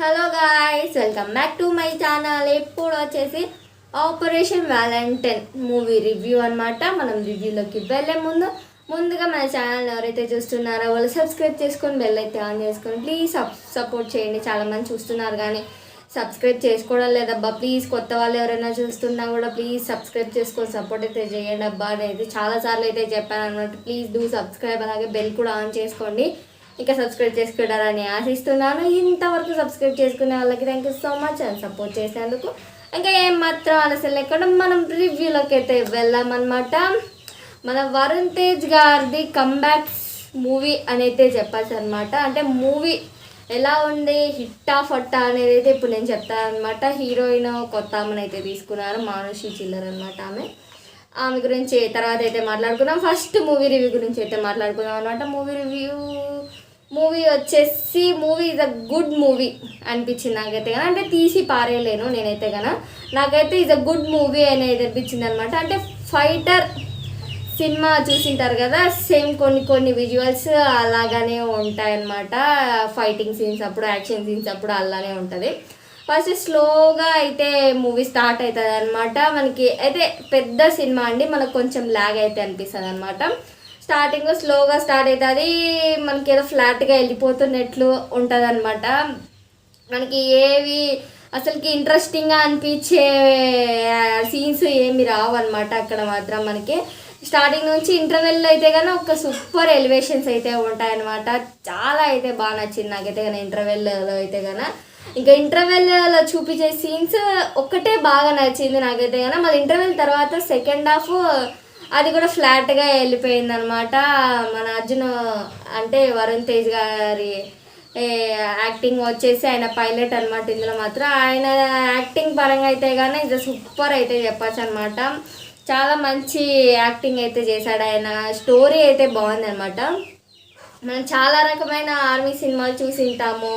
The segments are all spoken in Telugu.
Hello guys, welcome back to my channel. ఇప్పుడు వచ్చేసి ఆపరేషన్ వ్యాలంటైన్ మూవీ రివ్యూ అనమాట. మనం రివ్యూలోకి వెళ్ళే ముందుగా మన ఛానల్ ఎవరైతే చూస్తున్నారో వాళ్ళు సబ్స్క్రైబ్ చేసుకొని బెల్ అయితే ఆన్ చేసుకొని ప్లీజ్ సపోర్ట్ చేయండి. చాలామంది చూస్తున్నారు కానీ సబ్స్క్రైబ్ చేసుకోవడం లేదబ్బా. ప్లీజ్ కొత్త వాళ్ళు ఎవరైనా చూస్తున్నా కూడా ప్లీజ్ సబ్స్క్రైబ్ చేసుకొని సపోర్ట్ అయితే చేయండి అబ్బా. అనేది చాలాసార్లు అయితే చెప్పాను అనమాట. ప్లీజ్ డూ సబ్స్క్రైబ్, అలాగే బెల్ కూడా ఆన్ చేసుకోండి. ఇంకా సబ్స్క్రైబ్ చేసుకుంటారని ఆశిస్తున్నాను. ఇంతవరకు సబ్స్క్రైబ్ చేసుకునే వాళ్ళకి థ్యాంక్ యూ సో మచ్ అని సపోర్ట్ చేసేందుకు. ఇంకా ఏం మాత్రం ఆలస్యం లేకుండా మనం రివ్యూలోకి అయితే వెళ్దామన్నమాట. మన వరుణ్ తేజ్ గారిది కంబ్యాక్ మూవీ అని అయితే చెప్పచ్చు అనమాట. అంటే మూవీ ఎలా ఉంది, హిట్టా ఫట్టా అనేది అయితే ఇప్పుడు నేను చెప్తాను అనమాట. హీరోయిన్ కొత్త ఆమెను అయితే తీసుకున్నారు, మానుషి చిల్లర్ అనమాట. ఆమె గురించి తర్వాత అయితే మాట్లాడుకున్నాం. ఫస్ట్ మూవీ రివ్యూ గురించి అయితే మాట్లాడుకున్నాం అనమాట. మూవీ వచ్చేసి movie is a good movie అనిపించింది నాకైతే కానీ. అంటే తీసి పారేయలేను నేనైతే కానీ. నాకైతే ఇస్ అ గుడ్ మూవీ అనేది అనిపించింది అనమాట. అంటే ఫైటర్ సినిమా చూసింటారు కదా, సేమ్ కొన్ని విజువల్స్ అలాగానే ఉంటాయన్నమాట. ఫైటింగ్ సీన్స్ అప్పుడు, యాక్షన్ సీన్స్ అప్పుడు అలానే ఉంటుంది. ఫస్ట్ స్లోగా అయితే మూవీ స్టార్ట్ అవుతుంది అనమాట. మనకి అయితే పెద్ద సినిమా అండి, మనకు కొంచెం ల్యాగ్ అయితే అనిపిస్తుంది అనమాట. స్టార్టింగ్లో స్లోగా స్టార్ట్ అవుతుంది, మనకి ఏదో ఫ్లాట్గా వెళ్ళిపోతున్నట్లు ఉంటుంది అనమాట. మనకి ఏవి అసలుకి ఇంట్రెస్టింగ్గా అనిపించే సీన్స్ ఏమి రావు అనమాట. అక్కడ మాత్రం మనకి స్టార్టింగ్ నుంచి ఇంటర్వెల్లో అయితే కానీ ఒక సూపర్ ఎలివేషన్స్ అయితే ఉంటాయన్నమాట. చాలా అయితే బాగా నచ్చింది నాకైతే కానీ ఇంటర్వెల్లో అయితే కానీ. ఇంకా ఇంటర్వెల్లో చూపించే సీన్స్ ఒక్కటే బాగా నచ్చింది నాకైతే కానీ. మళ్ళీ ఇంటర్వెల్ తర్వాత సెకండ్ హాఫ్ అది కూడా ఫ్లాట్గా వెళ్ళిపోయింది అనమాట. మన అర్జున్ అంటే వరుణ్ తేజ్ గారి యాక్టింగ్ వచ్చేసి ఆయన పైలట్ అనమాట. ఇందులో మాత్రం ఆయన యాక్టింగ్ పరంగా అయితే కానీ ఇది సూపర్ అయితే చెప్పచ్చు అనమాట. చాలా మంచి యాక్టింగ్ అయితే చేశాడు ఆయన. స్టోరీ అయితే బాగుందనమాట. మనం చాలా రకమైన ఆర్మీ సినిమాలు చూసింటాము,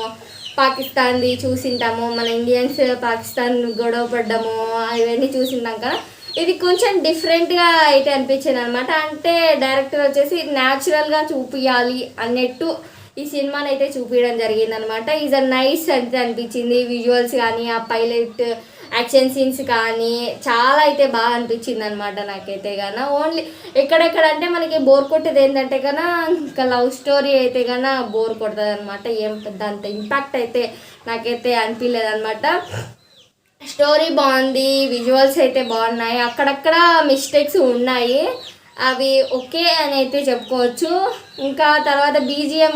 పాకిస్తాన్ది చూసింటాము, మన ఇండియన్స్ పాకిస్తాన్ గొడవ పడ్డము ఇవన్నీ చూసింటాం కదా. ఇది కొంచెం డిఫరెంట్గా అయితే అనిపించింది అనమాట. అంటే డైరెక్టర్ వచ్చేసి న్యాచురల్గా చూపించాలి అన్నట్టు ఈ సినిమాని అయితే చూపించడం జరిగింది అనమాట. ఈజ్ అ నైస్ అంటే అనిపించింది. విజువల్స్ కానీ, ఆ పైలట్ యాక్షన్ సీన్స్ కానీ చాలా అయితే బాగా అనిపించింది అనమాట నాకైతే గాన. ఓన్లీ ఎక్కడెక్కడ అంటే మనకి బోర్ కొట్టేది ఏంటంటే కన్నా ఇంకా లవ్ స్టోరీ అయితే కన్నా బోర్ కొడుతుంది అనమాట. ఏం పెద్ద అంత ఇంపాక్ట్ అయితే నాకైతే అనిపించలేదు అనమాట. స్టోరీ బాగుంది, విజువల్స్ అయితే బాగున్నాయి, అక్కడక్కడ మిస్టేక్స్ ఉన్నాయి, అవి ఓకే అని అయితే చెప్పుకోవచ్చు. ఇంకా తర్వాత బీజిఎం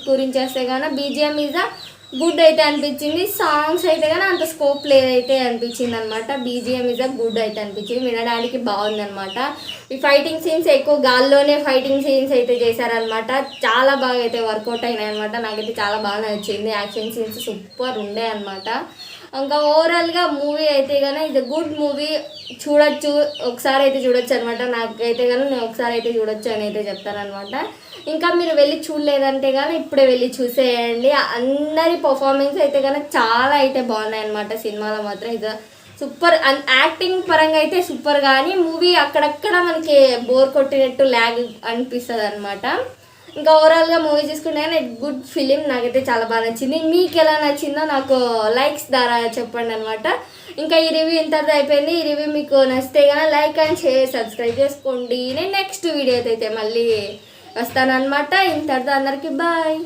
గురించి వస్తే కానీ బీజిఎం ఈజ్ అ గుడ్ అయితే అనిపించింది. సాంగ్స్ అయితే కానీ అంత స్కోప్ లేదైతే అనిపించింది అనమాట. బీజిఎం ఈజ్ అ గుడ్ అయితే అనిపించింది, వినడానికి బాగుందనమాట. ఈ ఫైటింగ్ సీన్స్ ఎక్కువ గాల్లోనే ఫైటింగ్ సీన్స్ అయితే చేశారనమాట. చాలా బాగా అయితే వర్కౌట్ అయినాయి అనమాట. నాకైతే చాలా బాగా నచ్చింది. యాక్షన్ సీన్స్ సూపర్ ఉండే అనమాట. ఇంకా ఓవరాల్గా మూవీ అయితే కానీ ఇది గుడ్ మూవీ, చూడొచ్చు, ఒకసారి అయితే చూడొచ్చు అనమాట. నాకైతే కానీ నేను ఒకసారి అయితే చూడొచ్చు అని అయితే చెప్తానమాట. ఇంకా మీరు వెళ్ళి చూడలేదంటే కానీ ఇప్పుడే వెళ్ళి చూసేయండి. అందరి పర్ఫార్మెన్స్ అయితే కానీ చాలా అయితే బాగున్నాయి అనమాట సినిమాలో మాత్రం. ఇది సూపర్. యాక్టింగ్ పరంగా అయితే సూపర్, కానీ మూవీ అక్కడక్కడ మనకి బోర్ కొట్టినట్టు ల్యాగ్ అనిపిస్తుంది అనమాట. ఇంకా ఓవరాల్గా మూవీ చూసుకుంటే కానీ గుడ్ ఫిలిం, నాకైతే చాలా బాగా నచ్చింది. మీకు ఎలా నచ్చిందో నాకు లైక్స్ ద్వారా చెప్పండి అనమాట. ఇంకా ఈ రివ్యూ ఇంతటితో అయిపోయింది. ఈ రివ్యూ మీకు నచ్చితే కానీ లైక్ అండ్ షేర్, సబ్స్క్రైబ్ చేసుకోండి. నేను నెక్స్ట్ వీడియోతో అయితే మళ్ళీ వస్తానన్నమాట. ఇంతటితో అందరికీ బాయ్.